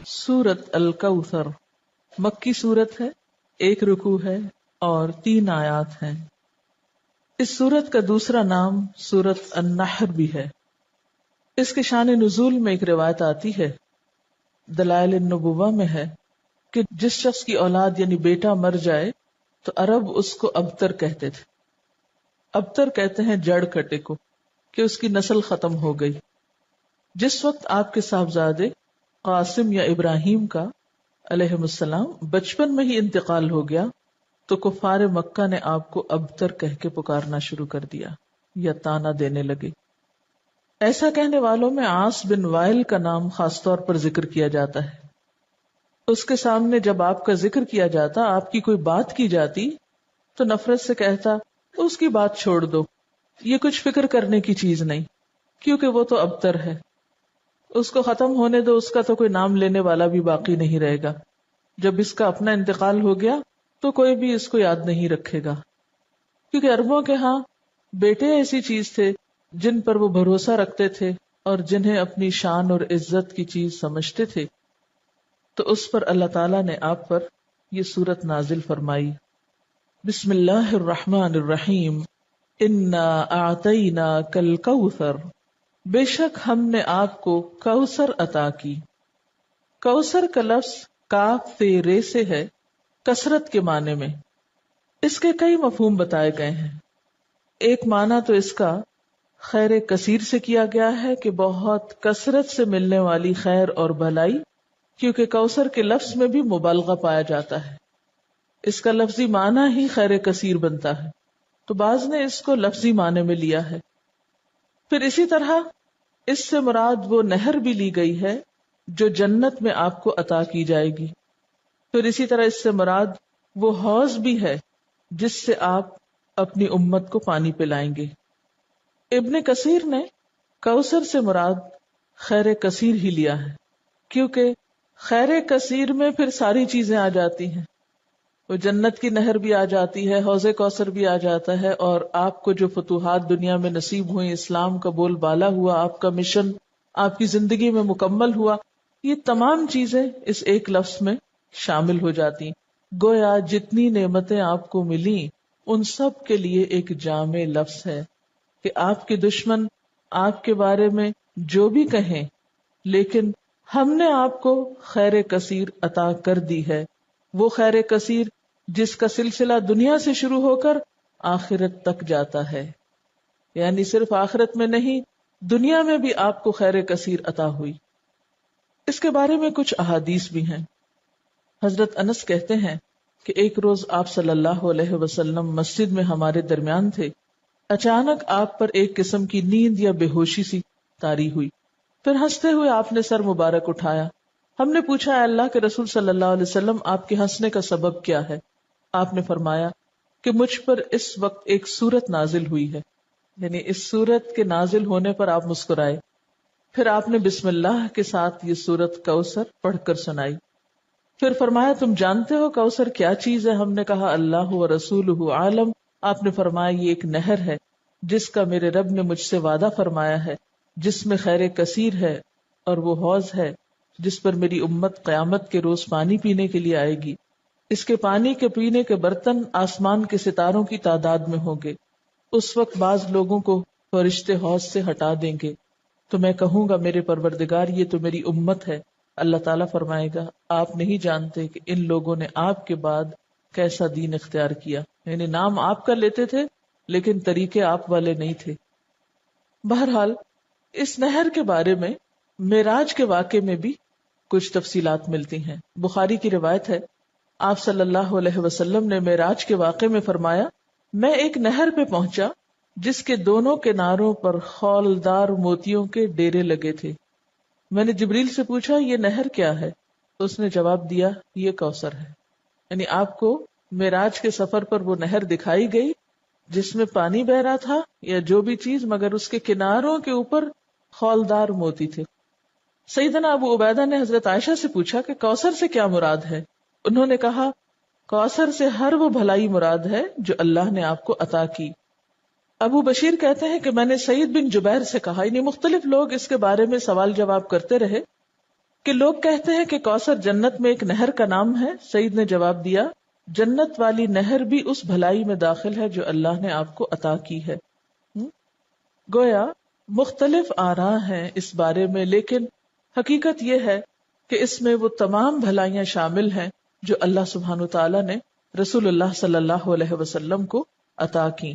سورت الکوثر مکی سورت ہے، 1 رکوع ہے اور 3 آیات ہیں۔ اس سورت کا دوسرا نام سورت النحر بھی ہے۔ اس کے شان نزول میں ایک روایت آتی ہے، دلائل النبوہ میں ہے کہ جس شخص کی اولاد یعنی بیٹا مر جائے تو عرب اس کو ابتر کہتے تھے۔ ابتر کہتے ہیں جڑ کٹے کو، کہ اس کی نسل ختم ہو گئی۔ جس وقت آپ کے صاحبزادے قاسم یا ابراہیم کا علیہ السلام بچپن میں ہی انتقال ہو گیا تو کفار مکہ نے آپ کو ابتر کہہ کے پکارنا شروع کر دیا یا طعنہ دینے لگے۔ ایسا کہنے والوں میں عاص بن وائل کا نام خاص طور پر ذکر کیا جاتا ہے۔ اس کے سامنے جب آپ کا ذکر کیا جاتا، آپ کی کوئی بات کی جاتی تو نفرت سے کہتا اس کی بات چھوڑ دو، یہ کچھ فکر کرنے کی چیز نہیں، کیونکہ وہ تو ابتر ہے، اس کو ختم ہونے دو، اس کا تو کوئی نام لینے والا بھی باقی نہیں رہے گا۔ جب اس کا اپنا انتقال ہو گیا تو کوئی بھی اس کو یاد نہیں رکھے گا، کیونکہ عربوں کے ہاں بیٹے ایسی چیز تھے جن پر وہ بھروسہ رکھتے تھے اور جنہیں اپنی شان اور عزت کی چیز سمجھتے تھے۔ تو اس پر اللہ تعالیٰ نے آپ پر یہ سورت نازل فرمائی۔ بسم اللہ الرحمن الرحیم، انا اعطیناک الکوثر، بے شک ہم نے آپ کو کوثر عطا کی۔ کوثر کا لفظ کاف تے رے سے ہے، کثرت کے معنی میں۔ اس کے کئی مفہوم بتائے گئے ہیں۔ ایک معنی تو اس کا خیر کثیر سے کیا گیا ہے کہ بہت کثرت سے ملنے والی خیر اور بھلائی، کیونکہ کوثر کے لفظ میں بھی مبالغہ پایا جاتا ہے، اس کا لفظی معنی ہی خیر کثیر بنتا ہے، تو بعض نے اس کو لفظی معنی میں لیا ہے۔ پھر اسی طرح اس سے مراد وہ نہر بھی لی گئی ہے جو جنت میں آپ کو عطا کی جائے گی۔ پھر اسی طرح اس سے مراد وہ حوض بھی ہے جس سے آپ اپنی امت کو پانی پلائیں گے۔ ابن کثیر نے کوثر سے مراد خیر کثیر ہی لیا ہے، کیونکہ خیر کثیر میں پھر ساری چیزیں آ جاتی ہیں، وہ جنت کی نہر بھی آ جاتی ہے، حوض کوثر بھی آ جاتا ہے، اور آپ کو جو فتوحات دنیا میں نصیب ہوئیں، اسلام کا بول بالا ہوا، آپ کا مشن آپ کی زندگی میں مکمل ہوا، یہ تمام چیزیں اس ایک لفظ میں شامل ہو جاتی۔ گویا جتنی نعمتیں آپ کو ملی ان سب کے لیے ایک جامع لفظ ہے کہ آپ کے دشمن آپ کے بارے میں جو بھی کہیں، لیکن ہم نے آپ کو خیر کثیر عطا کر دی ہے، وہ خیر کثیر جس کا سلسلہ دنیا سے شروع ہو کر آخرت تک جاتا ہے، یعنی صرف آخرت میں نہیں، دنیا میں بھی آپ کو خیر کثیر عطا ہوئی۔ اس کے بارے میں کچھ احادیث بھی ہیں۔ حضرت انس کہتے ہیں کہ ایک روز آپ صلی اللہ علیہ وسلم مسجد میں ہمارے درمیان تھے، اچانک آپ پر ایک قسم کی نیند یا بے ہوشی سی طاری ہوئی، پھر ہنستے ہوئے آپ نے سر مبارک اٹھایا۔ ہم نے پوچھا، اے اللہ کے رسول صلی اللہ علیہ وسلم، آپ کے ہنسنے کا سبب کیا ہے؟ آپ نے فرمایا کہ مجھ پر اس وقت ایک سورت نازل ہوئی ہے، یعنی اس سورت کے نازل ہونے پر آپ مسکرائے۔ پھر آپ نے بسم اللہ کے ساتھ یہ سورت کوثر پڑھ کر سنائی۔ پھر فرمایا، تم جانتے ہو کوثر کیا چیز ہے؟ ہم نے کہا، اللہ و رسولہ عالم۔ آپ نے فرمایا، یہ ایک نہر ہے جس کا میرے رب نے مجھ سے وعدہ فرمایا ہے، جس میں خیر کثیر ہے، اور وہ حوض ہے جس پر میری امت قیامت کے روز پانی پینے کے لیے آئے گی۔ اس کے پانی کے پینے کے برتن آسمان کے ستاروں کی تعداد میں ہوں گے۔ اس وقت بعض لوگوں کو فرشتے حوض سے ہٹا دیں گے تو میں کہوں گا، میرے پروردگار، یہ تو میری امت ہے۔ اللہ تعالیٰ فرمائے گا، آپ نہیں جانتے کہ ان لوگوں نے آپ کے بعد کیسا دین اختیار کیا، یعنی نام آپ کا لیتے تھے لیکن طریقے آپ والے نہیں تھے۔ بہرحال اس نہر کے بارے میں معراج کے واقعے میں بھی کچھ تفصیلات ملتی ہیں۔ بخاری کی روایت ہے، آپ صلی اللہ علیہ وسلم نے معراج کے واقعے میں فرمایا، میں ایک نہر پہ پہنچا جس کے دونوں کناروں پر خولدار موتیوں کے ڈیرے لگے تھے۔ میں نے جبریل سے پوچھا، یہ نہر کیا ہے؟ تو اس نے جواب دیا، یہ کوثر ہے۔ یعنی آپ کو معراج کے سفر پر وہ نہر دکھائی گئی جس میں پانی بہ رہا تھا یا جو بھی چیز، مگر اس کے کناروں کے اوپر خولدار موتی تھے۔ سیدنا ابو عبیدہ نے حضرت عائشہ سے پوچھا کہ کوثر سے کیا مراد ہے؟ انہوں نے کہا، کوثر سے ہر وہ بھلائی مراد ہے جو اللہ نے آپ کو عطا کی۔ ابو بشیر کہتے ہیں کہ میں نے سعید بن جبیر سے کہا، یعنی مختلف لوگ اس کے بارے میں سوال جواب کرتے رہے، کہ لوگ کہتے ہیں کہ کوثر جنت میں ایک نہر کا نام ہے. سعید نے جواب دیا جنت والی نہر بھی اس بھلائی میں داخل ہے جو اللہ نے آپ کو عطا کی ہے. گویا مختلف آراء ہیں اس بارے میں، لیکن حقیقت یہ ہے کہ اس میں وہ تمام بھلائیاں شامل ہیں جو اللہ سبحانہ تعالیٰ نے رسول اللہ صلی اللہ علیہ وسلم کو عطا کی.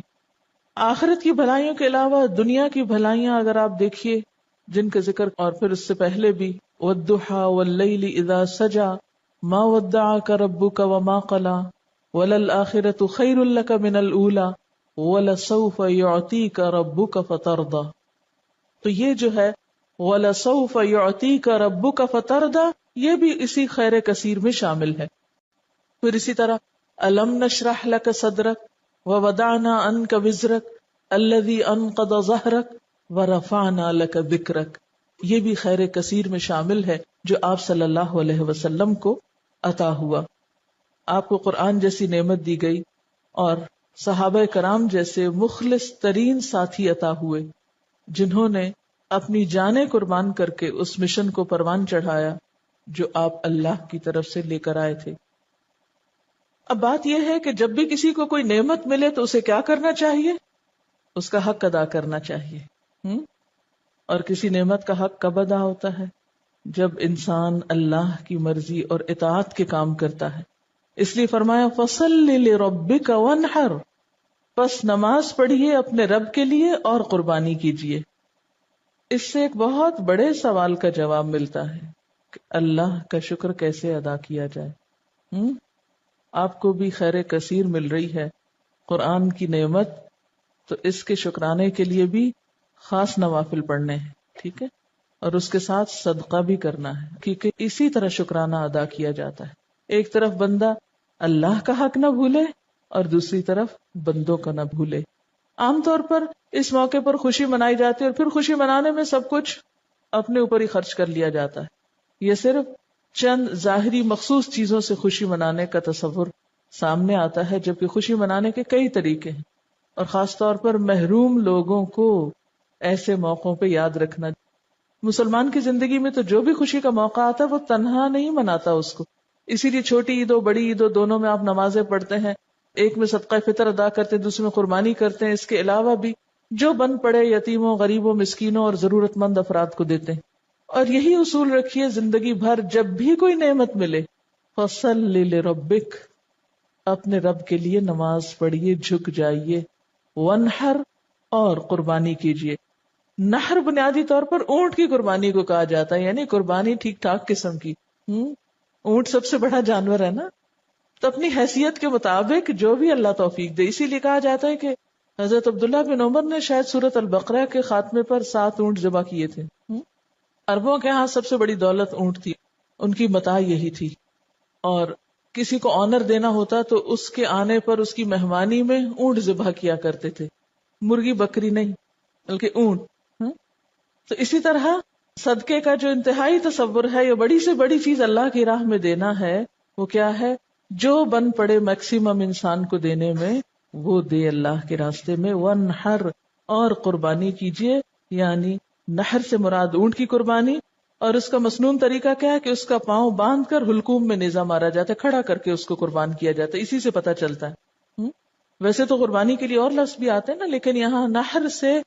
آخرت کی بھلائیوں کے علاوہ دنیا کی بھلائیاں اگر آپ دیکھیے جن کا ذکر اور پھر اس سے پہلے بھی وَالضُّحَىٰ وَاللَّيْلِ إِذَا سَجَىٰ مَا وَدَّعَكَ رَبُّكَ وَمَا قَلَىٰ وَلَلْآخِرَةُ خَيْرٌ لَكَ مِنَ الْأُولَىٰ وَلَسَوْفَ يُعْطِيكَ رَبُّكَ فَتَرْضَىٰ. تو یہ جو ہے وَلَسَوْفَ يُعْطِيكَ رَبُّكَ فَتَرْضَىٰ یہ بھی اسی خیر کثیر میں شامل ہے. پھر اسی طرح أَلَمْ نَشْرَحْ لَكَ صَدْرَكَ وَوَضَعْنَا عَنْكَ وِزْرَكَ الَّذِي أَنقَضَ ظَهْرَكَ وَرَفَعْنَا لَكَ ذِكْرَكَ یہ بھی خیر کثیر میں شامل ہے جو آپ صلی اللہ علیہ وسلم کو عطا ہوا. آپ کو قرآن جیسی نعمت دی گئی اور صحابہ کرام جیسے مخلص ترین ساتھی عطا ہوئے جنہوں نے اپنی جانیں قربان کر کے اس مشن کو پروان چڑھایا جو آپ اللہ کی طرف سے لے کر آئے تھے. اب بات یہ ہے کہ جب بھی کسی کو کوئی نعمت ملے تو اسے کیا کرنا چاہیے؟ اس کا حق ادا کرنا چاہیے. اور کسی نعمت کا حق کب ادا ہوتا ہے؟ جب انسان اللہ کی مرضی اور اطاعت کے کام کرتا ہے. اس لیے فرمایا فَصَلِّ لِرَبِّكَ وَانْحَرْ پس نماز پڑھیے اپنے رب کے لیے اور قربانی کیجیے. اس سے ایک بہت بڑے سوال کا جواب ملتا ہے کہ اللہ کا شکر کیسے ادا کیا جائے. آپ کو بھی خیر کثیر مل رہی ہے قرآن کی نعمت، تو اس کے شکرانے کے لیے بھی خاص نوافل پڑھنے ہیں، ٹھیک ہے، اور اس کے ساتھ صدقہ بھی کرنا ہے، کیونکہ اسی طرح شکرانہ ادا کیا جاتا ہے. ایک طرف بندہ اللہ کا حق نہ بھولے اور دوسری طرف بندوں کا نہ بھولے. عام طور پر اس موقع پر خوشی منائی جاتی ہے اور پھر خوشی منانے میں سب کچھ اپنے اوپر ہی خرچ کر لیا جاتا ہے. یہ صرف چند ظاہری مخصوص چیزوں سے خوشی منانے کا تصور سامنے آتا ہے، جبکہ خوشی منانے کے کئی طریقے ہیں، اور خاص طور پر محروم لوگوں کو ایسے موقعوں پہ یاد رکھنا. مسلمان کی زندگی میں تو جو بھی خوشی کا موقع آتا ہے وہ تنہا نہیں مناتا اس کو. اسی لیے چھوٹی عید و بڑی عید و دونوں میں آپ نمازیں پڑھتے ہیں، ایک میں صدقہ فطر ادا کرتے ہیں، دوسرے میں قربانی کرتے ہیں. اس کے علاوہ بھی جو بن پڑے یتیموں، غریبوں، مسکینوں اور ضرورت مند افراد کو دیتے ہیں. اور یہی اصول رکھیے زندگی بھر، جب بھی کوئی نعمت ملے فَصَلِّ لِرَبِّكَ اپنے رب کے لیے نماز پڑھیے، جھک جائیے، وَانْحَرْ اور قربانی کیجیے. نحر بنیادی طور پر اونٹ کی قربانی کو کہا جاتا ہے، یعنی قربانی ٹھیک ٹھاک قسم کی. اونٹ سب سے بڑا جانور ہے نا، تو اپنی حیثیت کے مطابق جو بھی اللہ توفیق دے. اسی لیے کہا جاتا ہے کہ حضرت عبداللہ بن عمر نے شاید سورۃ البقرہ کے خاتمے پر 7 اونٹ ذبح کیے تھے. عربوں کے ہاں سب سے بڑی دولت اونٹ تھی، ان کی متاع یہی تھی. اور کسی کو آنر دینا ہوتا تو اس کے آنے پر اس کی مہمانی میں اونٹ ذبح کیا کرتے تھے، مرغی بکری نہیں بلکہ اونٹ. تو اسی طرح صدقے کا جو انتہائی تصور ہے، یہ بڑی سے بڑی چیز اللہ کی راہ میں دینا ہے، وہ کیا ہے؟ جو بن پڑے میکسیمم انسان کو دینے میں وہ دے اللہ کے راستے میں. وَانْحَرْ اور قربانی کیجیے، یعنی نحر سے مراد اونٹ کی قربانی. اور اس کا مسنون طریقہ کیا ہے کہ اس کا پاؤں باندھ کر حلقوم میں نیزہ مارا جاتا ہے، کھڑا کر کے اس کو قربان کیا جاتا ہے. اسی سے پتہ چلتا ہے. ویسے تو قربانی کے لیے اور لفظ بھی آتے ہیں نا، لیکن یہاں نحر سے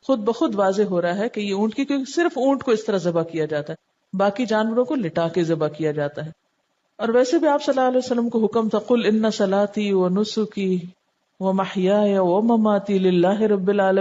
خود بخود واضح ہو رہا ہے کہ یہ اونٹ کی، کیونکہ صرف اونٹ کو اس طرح ذبح کیا جاتا ہے، باقی جانوروں کو لٹا کے ذبح کیا جاتا ہے. اور ویسے بھی آپ صلی اللہ علیہ وسلم کو حکم تھا قُلْ إِنَّ صَلَاتِي وَنُسُكِي وَمَحْيَايَ وَمَمَاتِي لِلَّهِ رَبِّ الْعَالَمِينَ